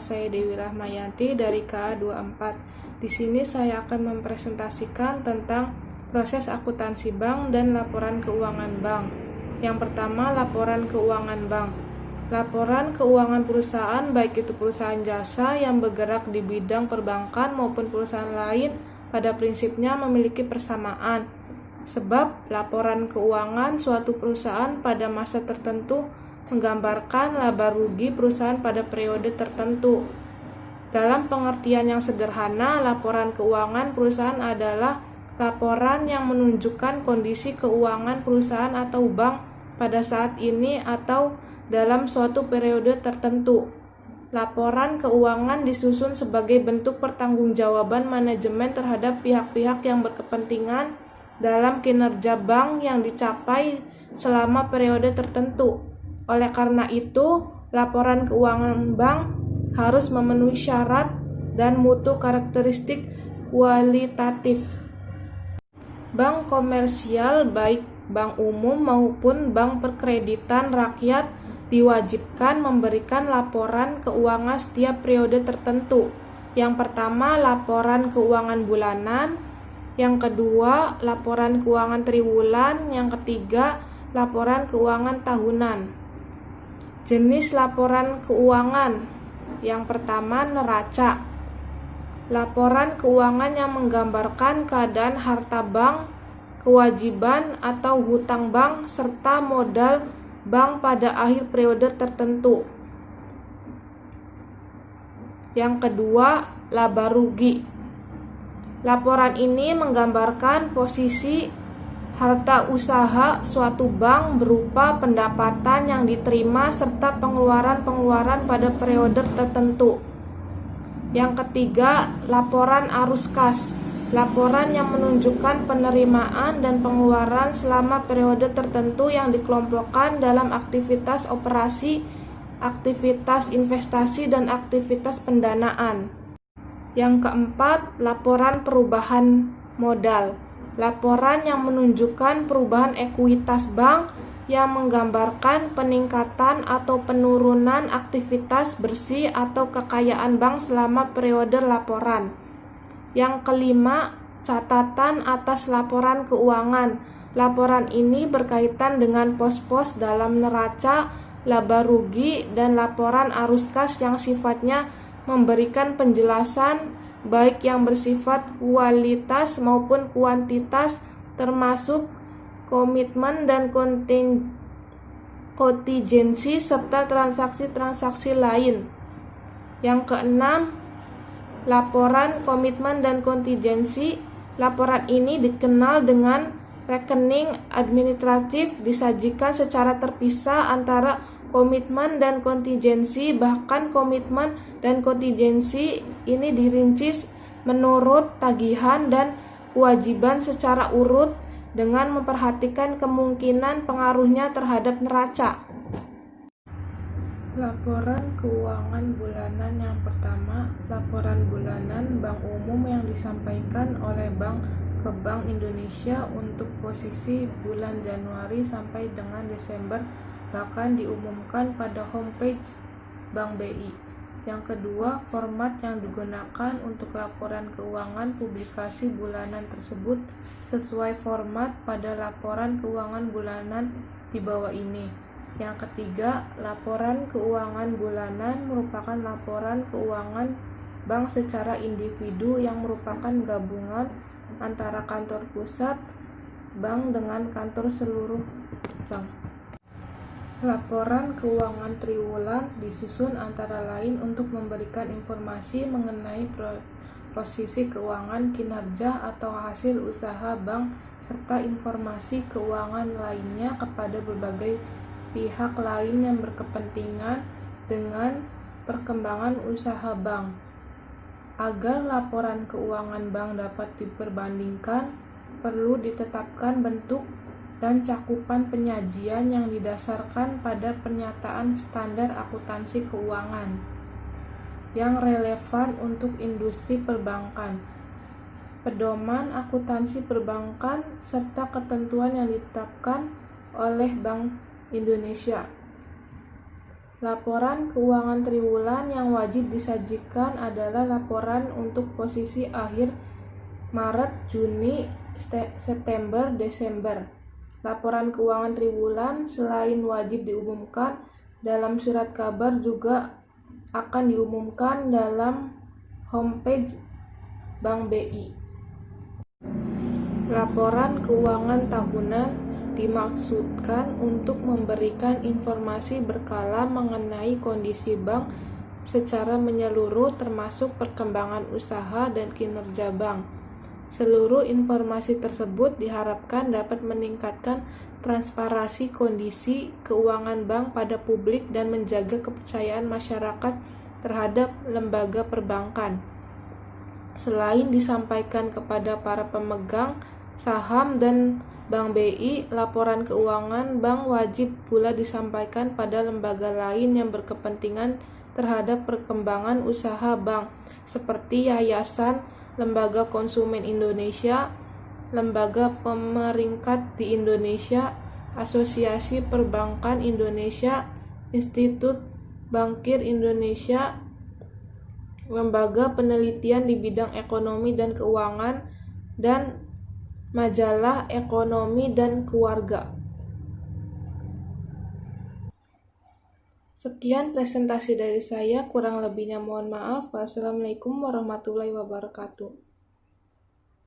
saya Dewi Rahmayanti dari KA24. Di sini saya akan mempresentasikan tentang proses akuntansi bank dan laporan keuangan bank. Yang pertama, laporan keuangan bank. Laporan keuangan perusahaan, baik itu perusahaan jasa yang bergerak di bidang perbankan maupun perusahaan lain, pada prinsipnya memiliki persamaan. Sebab laporan keuangan suatu perusahaan pada masa tertentu menggambarkan laba rugi perusahaan pada periode tertentu. Dalam pengertian yang sederhana, laporan keuangan perusahaan adalah laporan yang menunjukkan kondisi keuangan perusahaan atau bank pada saat ini atau dalam suatu periode tertentu. Laporan keuangan disusun sebagai bentuk pertanggungjawaban manajemen terhadap pihak-pihak yang berkepentingan dalam kinerja bank yang dicapai selama periode tertentu. Oleh karena itu, laporan keuangan bank harus memenuhi syarat dan mutu karakteristik kualitatif. Bank komersial, baik bank umum maupun bank perkreditan rakyat, diwajibkan memberikan laporan keuangan setiap periode tertentu. Yang pertama, laporan keuangan bulanan. Yang kedua, laporan keuangan triwulan. Yang ketiga, laporan keuangan tahunan. Jenis laporan keuangan. Yang pertama, neraca. Laporan keuangan yang menggambarkan keadaan harta bank, kewajiban atau hutang bank, serta modal bank pada akhir periode tertentu. Yang kedua, laba rugi. Laporan ini menggambarkan posisi harta usaha suatu bank berupa pendapatan yang diterima serta pengeluaran-pengeluaran pada periode tertentu. Yang ketiga, laporan arus kas. Laporan yang menunjukkan penerimaan dan pengeluaran selama periode tertentu yang dikelompokkan dalam aktivitas operasi, aktivitas investasi, dan aktivitas pendanaan. Yang keempat, laporan perubahan modal. Laporan yang menunjukkan perubahan ekuitas bank yang menggambarkan peningkatan atau penurunan aktivitas bersih atau kekayaan bank selama periode laporan. Yang kelima, catatan atas laporan keuangan. Laporan ini berkaitan dengan pos-pos dalam neraca, laba rugi, dan laporan arus kas yang sifatnya memberikan penjelasan baik yang bersifat kualitas maupun kuantitas, termasuk komitmen dan kontingensi serta transaksi-transaksi lain. Yang keenam, laporan komitmen dan kontingensi. Laporan ini dikenal dengan rekening administratif, disajikan secara terpisah antara komitmen dan kontingensi. Bahkan komitmen dan kontingensi ini dirinci menurut tagihan dan kewajiban secara urut dengan memperhatikan kemungkinan pengaruhnya terhadap neraca. Laporan keuangan bulanan. Yang pertama, laporan bulanan bank umum yang disampaikan oleh bank ke Bank Indonesia untuk posisi bulan Januari sampai dengan Desember, bahkan diumumkan pada homepage Bank BI. Yang kedua, format yang digunakan untuk laporan keuangan publikasi bulanan tersebut sesuai format pada laporan keuangan bulanan di bawah ini. Yang ketiga, laporan keuangan bulanan merupakan laporan keuangan bank secara individu yang merupakan gabungan antara kantor pusat bank dengan kantor seluruh bank. Laporan keuangan triwulan disusun antara lain untuk memberikan informasi mengenai posisi keuangan, kinerja atau hasil usaha bank, serta informasi keuangan lainnya kepada berbagai pihak lain yang berkepentingan dengan perkembangan usaha bank. Agar laporan keuangan bank dapat diperbandingkan, perlu ditetapkan bentuk dan cakupan penyajian yang didasarkan pada pernyataan standar akuntansi keuangan yang relevan untuk industri perbankan, pedoman akuntansi perbankan, serta ketentuan yang ditetapkan oleh Bank Indonesia. Laporan keuangan triwulan yang wajib disajikan adalah laporan untuk posisi akhir Maret, Juni, September, Desember. Laporan keuangan triwulan selain wajib diumumkan dalam surat kabar juga akan diumumkan dalam homepage Bank BI. Laporan keuangan tahunan dimaksudkan untuk memberikan informasi berkala mengenai kondisi bank secara menyeluruh termasuk perkembangan usaha dan kinerja bank. Seluruh informasi tersebut diharapkan dapat meningkatkan transparansi kondisi keuangan bank pada publik dan menjaga kepercayaan masyarakat terhadap lembaga perbankan. Selain disampaikan kepada para pemegang saham dan Bank BI, laporan keuangan bank wajib pula disampaikan pada lembaga lain yang berkepentingan terhadap perkembangan usaha bank, seperti yayasan, lembaga konsumen Indonesia, lembaga pemeringkat di Indonesia, Asosiasi Perbankan Indonesia, Institut Bankir Indonesia, lembaga penelitian di bidang ekonomi dan keuangan, dan majalah ekonomi dan keluarga. Sekian presentasi dari saya, kurang lebihnya mohon maaf. Wassalamualaikum warahmatullahi wabarakatuh.